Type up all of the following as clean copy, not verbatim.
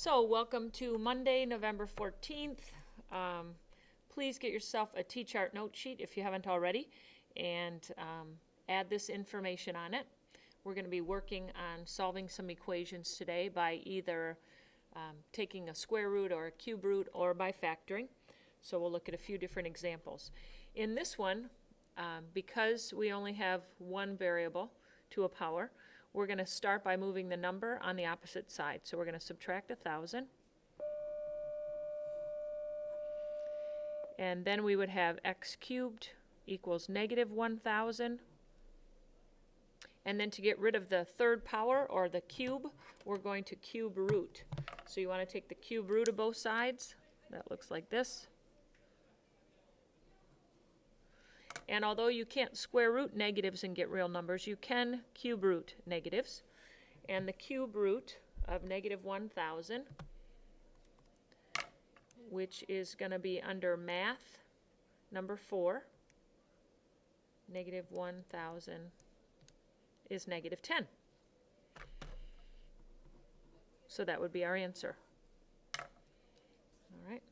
So, welcome to Monday, November 14th. Please get yourself a T-chart note sheet if you haven't already, and add this information on it. We're going to be working on solving some equations today by either taking a square root or a cube root or by factoring. So we'll look at a few different examples. In this one, because we only have one variable to a power, we're going to start by moving the number on the opposite side. So we're going to subtract 1,000. And then we would have x cubed equals negative 1,000. And then to get rid of the third power, or the cube, we're going to cube root. So you want to take the cube root of both sides. That looks like this. And although you can't square root negatives and get real numbers, you can cube root negatives. And the cube root of negative 1,000, which is going to be under math, number 4, negative 1,000 is negative 10. So that would be our answer. All right.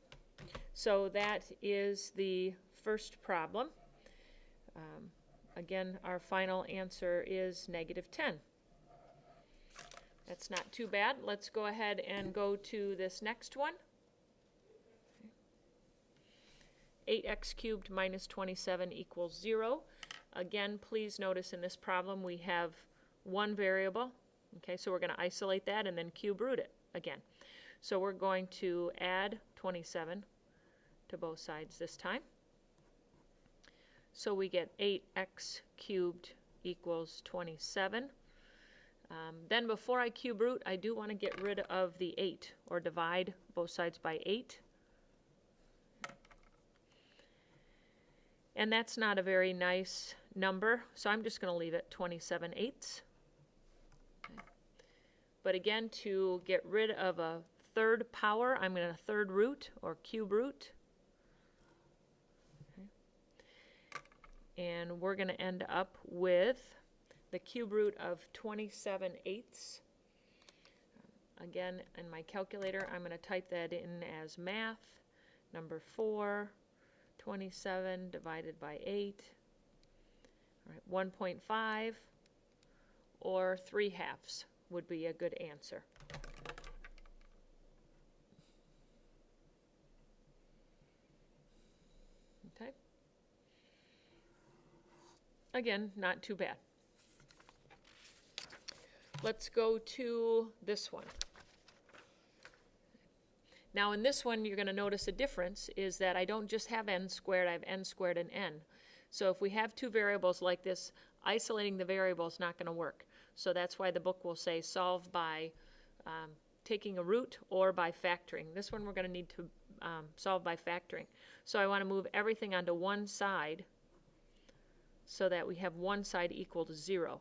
So that is the first problem. Again, our final answer is negative 10. That's not too bad. Let's go ahead and go to this next one. 8x cubed minus 27 equals 0. Again, please notice in this problem we have one variable. Okay, so we're going to isolate that and then cube root it again. So we're going to add 27 to both sides this time. So we get 8x cubed equals 27. Then before I cube root, I do want to get rid of the 8, or divide both sides by 8. And that's not a very nice number, so I'm just going to leave it 27/8. Okay. But again, to get rid of a third power, I'm going to third root, or cube root. And we're going to end up with the cube root of 27/8. Again, in my calculator, I'm going to type that in as math, number 4, 27 divided by 8, all right, 1.5, or 3/2 would be a good answer. Okay. Again, not too bad. Let's go to this one. Now in this one, you're going to notice a difference is that I don't just have n squared, I have n squared and n. So if we have two variables like this, isolating the variable is not going to work. So that's why the book will say solve by taking a root or by factoring. This one we're going to need to solve by factoring. So I want to move everything onto one side so that we have one side equal to 0.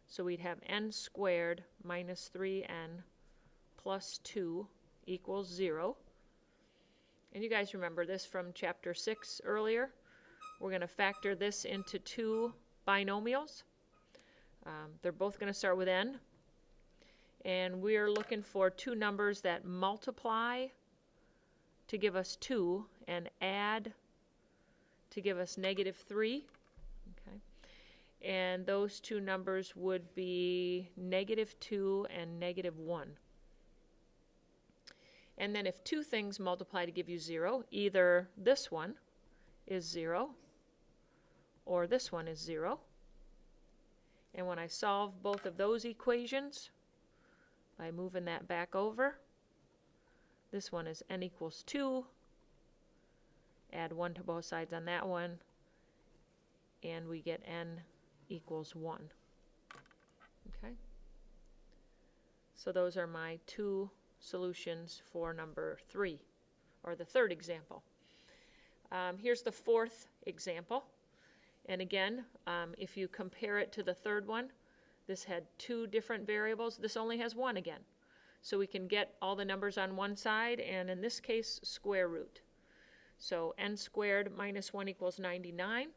So we'd have n squared minus 3n plus 2 equals 0. And you guys remember this from chapter 6 earlier. We're going to factor this into two binomials. They're both going to start with n. And we're looking for two numbers that multiply to give us 2 and add to give us negative 3. Okay. And those two numbers would be negative 2 and negative 1. And then if two things multiply to give you 0, either this one is 0 or this one is 0. And when I solve both of those equations by moving that back over, this one is n equals 2. Add 1 to both sides on that one, and we get n equals 1. Okay? So those are my two solutions for number 3, or the third example. Here's the fourth example. And again, if you compare it to the third one, this had two different variables. This only has one again. So we can get all the numbers on one side, and in this case, square root. So n squared minus 1 equals 99.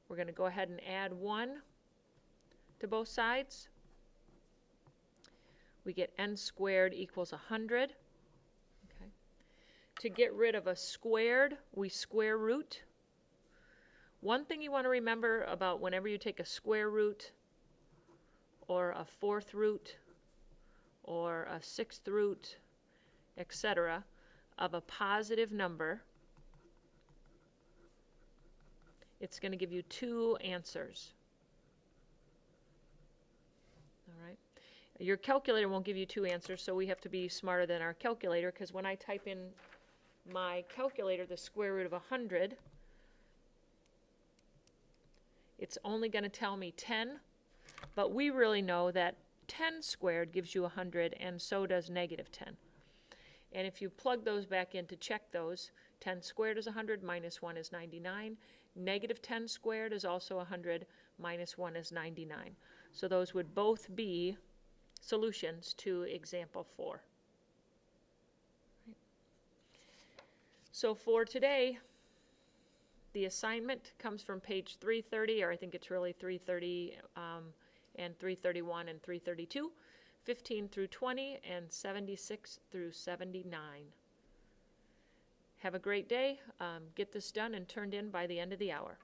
We're going to go ahead and add 1 to both sides. We get n squared equals 100. to get rid of a squared, we square root. One thing you want to remember about whenever you take a square root or a fourth root or a sixth root, etc., of a positive number, it's going to give you two answers. All right. Your calculator won't give you two answers, so we have to be smarter than our calculator, because when I type in my calculator the square root of 100, it's only going to tell me 10, but we really know that 10 squared gives you 100, and so does negative 10. And if you plug those back in to check those, 10 squared is 100, minus 1 is 99. Negative 10 squared is also 100, minus 1 is 99. So those would both be solutions to example 4. Right. So for today, the assignment comes from page 330, or I think it's really 330 and 331 and 332, 15 through 20, and 76 through 79. Have a great day. Get this done and turned in by the end of the hour.